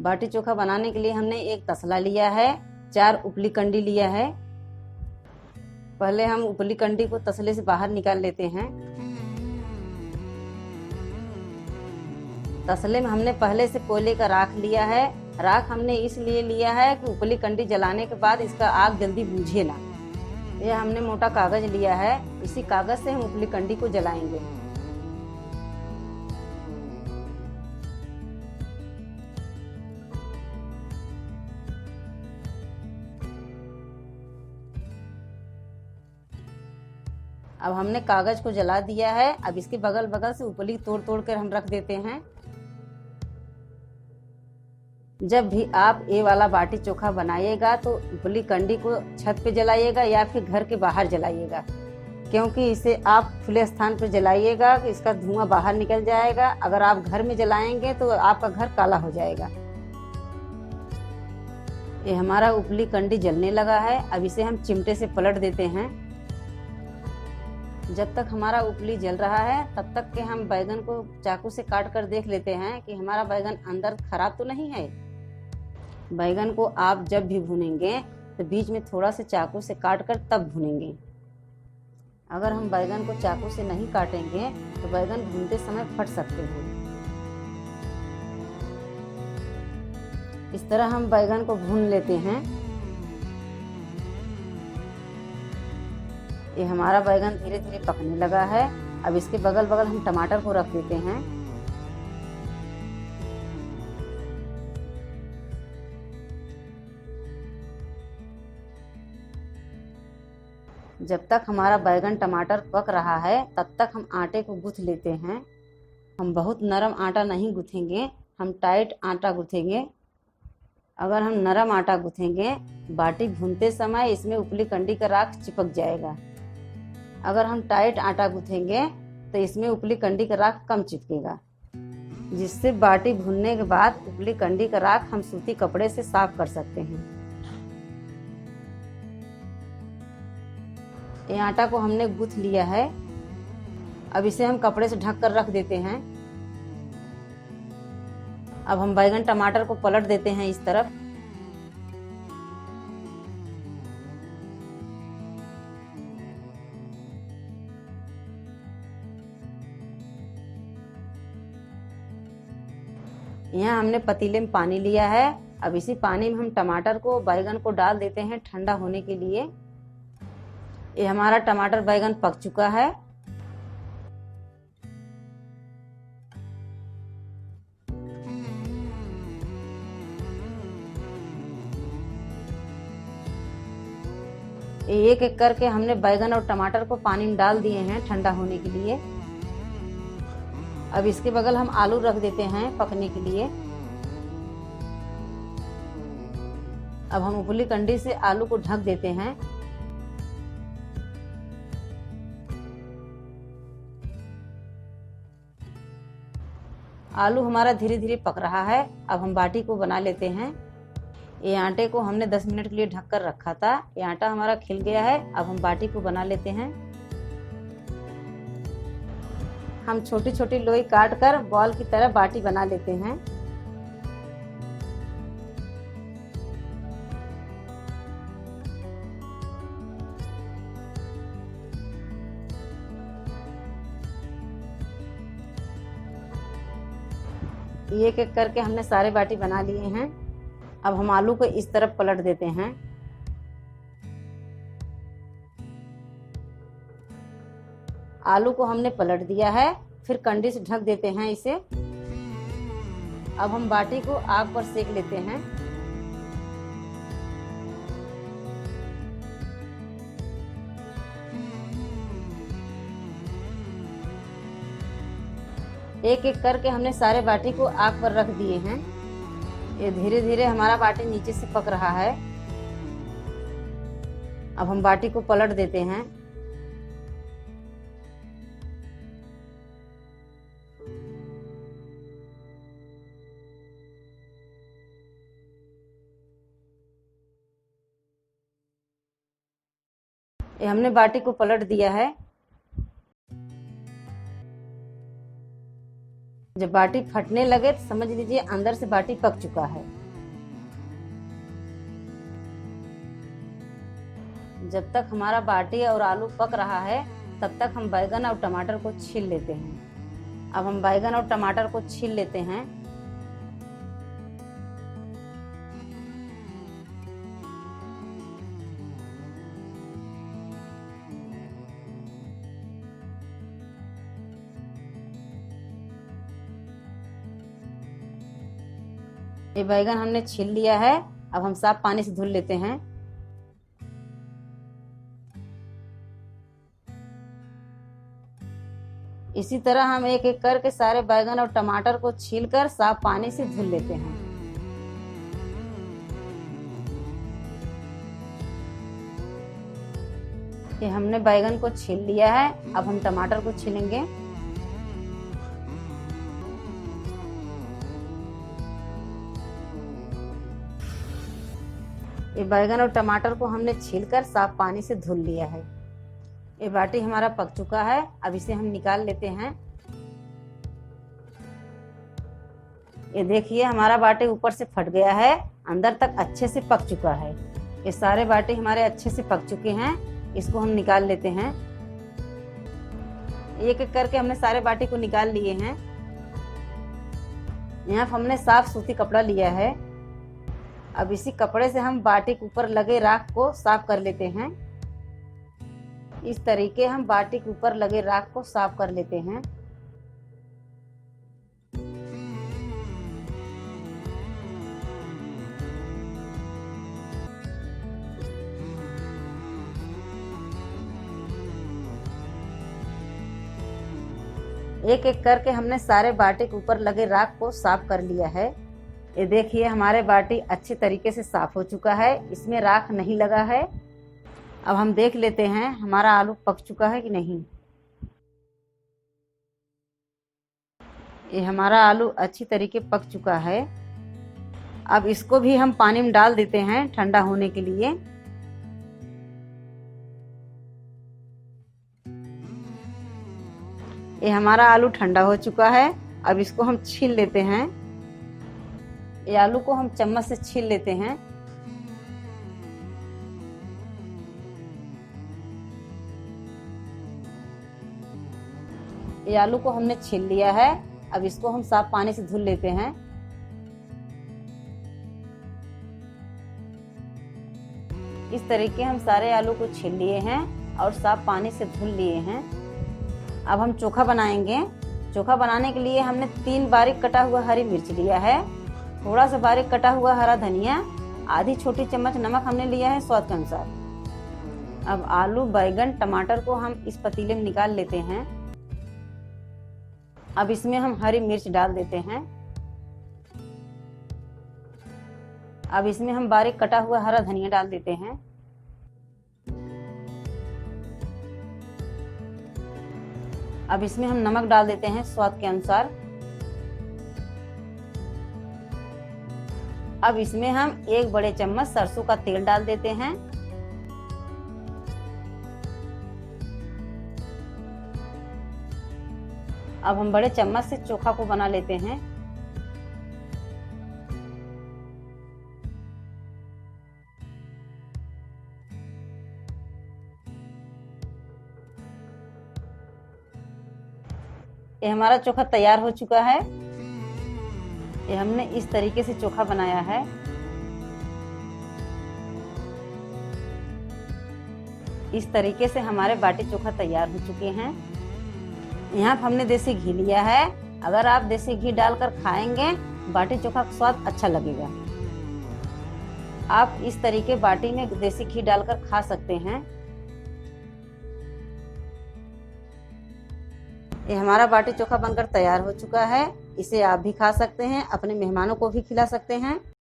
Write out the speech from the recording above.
बाटी चोखा बनाने के लिए हमने एक तसला लिया है, 4 उपली कंडी लिया है। पहले हम उपली कंडी को तसले से बाहर निकाल लेते हैं। तसले में हमने पहले से कोयले का राख लिया है। राख हमने इसलिए लिया है कि उपली कंडी जलाने के बाद इसका आग जल्दी बुझे ना। यह हमने मोटा कागज लिया है, इसी कागज से हम उपली कंडी को जलाएंगे। अब हमने कागज को जला दिया है। अब इसके बगल बगल से उपली तोड़ तोड़ कर हम रख देते हैं। जब भी आप ये वाला बाटी चोखा बनाइएगा तो उपली कंडी को छत पे जलाइएगा या फिर घर के बाहर जलाइएगा, क्योंकि इसे आप खुले स्थान पर जलाइएगा कि इसका धुआं बाहर निकल जाएगा। अगर आप घर में जलाएंगे तो आपका घर काला हो जाएगा। ये हमारा उपली कंडी जलने लगा है। अब इसे हम चिमटे से पलट देते हैं। जब तक हमारा उपली जल रहा है तब तक के हम बैगन को चाकू से काट कर देख लेते हैं कि हमारा बैगन अंदर खराब तो नहीं है। बैगन को आप जब भी भूनेंगे तो बीच में थोड़ा से चाकू से काट कर तब भूनेंगे। अगर हम बैगन को चाकू से नहीं काटेंगे तो बैगन भूनते समय फट सकते हैं। इस तरह हम बैगन को भून लेते हैं। ये हमारा बैगन धीरे धीरे पकने लगा है। अब इसके बगल बगल हम टमाटर को रख देते हैं। जब तक हमारा बैगन टमाटर पक रहा है तब तक हम आटे को गूँथ लेते हैं। हम बहुत नरम आटा नहीं गूँथेंगे, हम टाइट आटा गूँथेंगे। अगर हम नरम आटा गूँथेंगे बाटी भूनते समय इसमें उपली कंडी का राख चिपक जाएगा। अगर हम टाइट आटा गूँथेंगे तो इसमें उपली कंडी का राख कम चिपकेगा, जिससे बाटी भूनने के बाद उपली कंडी का राख हम सूती कपड़े से साफ कर सकते हैं। ये आटा को हमने गूँथ लिया है। अब इसे हम कपड़े से ढक कर रख देते हैं। अब हम बैगन टमाटर को पलट देते हैं इस तरफ। यहाँ हमने पतीले में पानी लिया है। अब इसी पानी में हम टमाटर को बैगन को डाल देते हैं ठंडा होने के लिए। ये हमारा टमाटर बैगन पक चुका है। एक एक करके हमने बैगन और टमाटर को पानी में डाल दिए हैं ठंडा होने के लिए। अब इसके बगल हम आलू रख देते हैं पकने के लिए। अब हम उपली कंडी से आलू को ढक देते हैं। आलू हमारा धीरे धीरे पक रहा है। अब हम बाटी को बना लेते हैं। ये आटे को हमने 10 मिनट के लिए ढक कर रखा था। ये आटा हमारा खिल गया है। अब हम बाटी को बना लेते हैं। हम छोटी छोटी लोई काट कर बॉल की तरह बाटी बना लेते हैं। एक एक करके हमने सारे बाटी बना लिए हैं। अब हम आलू को इस तरफ पलट देते हैं। आलू को हमने पलट दिया है, फिर कंडी से ढक देते हैं इसे। अब हम बाटी को आग पर सेक लेते हैं। एक एक करके हमने सारे बाटी को आग पर रख दिए हैं। ये धीरे धीरे हमारा बाटी नीचे से पक रहा है। अब हम बाटी को पलट देते हैं। ये हमने बाटी को पलट दिया है। जब बाटी फटने लगे तो समझ लीजिए अंदर से बाटी पक चुका है। जब तक हमारा बाटी और आलू पक रहा है तब तक हम बैगन और टमाटर को छील लेते हैं। अब हम बैगन और टमाटर को छील लेते हैं। ये बैगन हमने छील लिया है। अब हम साफ पानी से धुल लेते हैं। इसी तरह हम एक एक करके सारे बैगन और टमाटर को छीलकर साफ पानी से धुल लेते हैं। ये हमने बैगन को छील लिया है। अब हम टमाटर को छीलेंगे। ये बैगन और टमाटर को हमने छीलकर साफ पानी से धुल लिया है। ये बाटी हमारा पक चुका है। अब इसे हम निकाल लेते हैं। ये देखिए हमारा बाटी ऊपर से फट गया है, अंदर तक अच्छे से पक चुका है। ये सारे बाटी हमारे अच्छे से पक चुके हैं। इसको हम निकाल लेते हैं। एक एक करके हमने सारे बाटी को निकाल लिए हैं। यहाँ हमने साफ सूती कपड़ा लिया है। अब इसी कपड़े से हम बाटी के ऊपर लगे राख को साफ कर लेते हैं। इस तरीके हम बाटी के ऊपर लगे राख को साफ कर लेते हैं। एक एक करके हमने सारे बाटी के ऊपर लगे राख को साफ कर लिया है। ये देखिए हमारे बाटी अच्छे तरीके से साफ हो चुका है, इसमें राख नहीं लगा है। अब हम देख लेते हैं हमारा आलू पक चुका है कि नहीं। ये हमारा आलू अच्छी तरीके पक चुका है। अब इसको भी हम पानी में डाल देते हैं ठंडा होने के लिए। ये हमारा आलू ठंडा हो चुका है। अब इसको हम छील लेते हैं। ये आलू को हम चम्मच से छील लेते हैं। ये आलू को हमने छील लिया है। अब इसको हम साफ पानी से धुल लेते हैं। इस तरीके हम सारे आलू को छील लिए हैं और साफ पानी से धुल लिए हैं। अब हम चोखा बनाएंगे। चोखा बनाने के लिए हमने 3 बारीक कटा हुआ हरी मिर्च लिया है, थोड़ा सा बारीक कटा हुआ हरा धनिया, आधी छोटी चम्मच नमक हमने लिया है स्वाद के अनुसार। अब आलू बैगन टमाटर को हम इस पतीले में निकाल लेते हैं। अब इसमें हम हरी मिर्च डाल देते हैं। अब इसमें हम बारीक कटा हुआ हरा धनिया डाल देते हैं। अब इसमें हम नमक डाल देते हैं स्वाद के अनुसार। अब इसमें हम 1 बड़े चम्मच सरसों का तेल डाल देते हैं। अब हम बड़े चम्मच से चोखा को बना लेते हैं। ये हमारा चोखा तैयार हो चुका है। ये हमने इस तरीके से चोखा बनाया है। इस तरीके से हमारे बाटी चोखा तैयार हो चुके हैं। यहाँ पर हमने देसी घी लिया है। अगर आप देसी घी डालकर खाएंगे बाटी चोखा का स्वाद अच्छा लगेगा। आप इस तरीके बाटी में देसी घी डालकर खा सकते हैं। ये हमारा बाटी चोखा बनकर तैयार हो चुका है। इसे आप भी खा सकते हैं, अपने मेहमानों को भी खिला सकते हैं।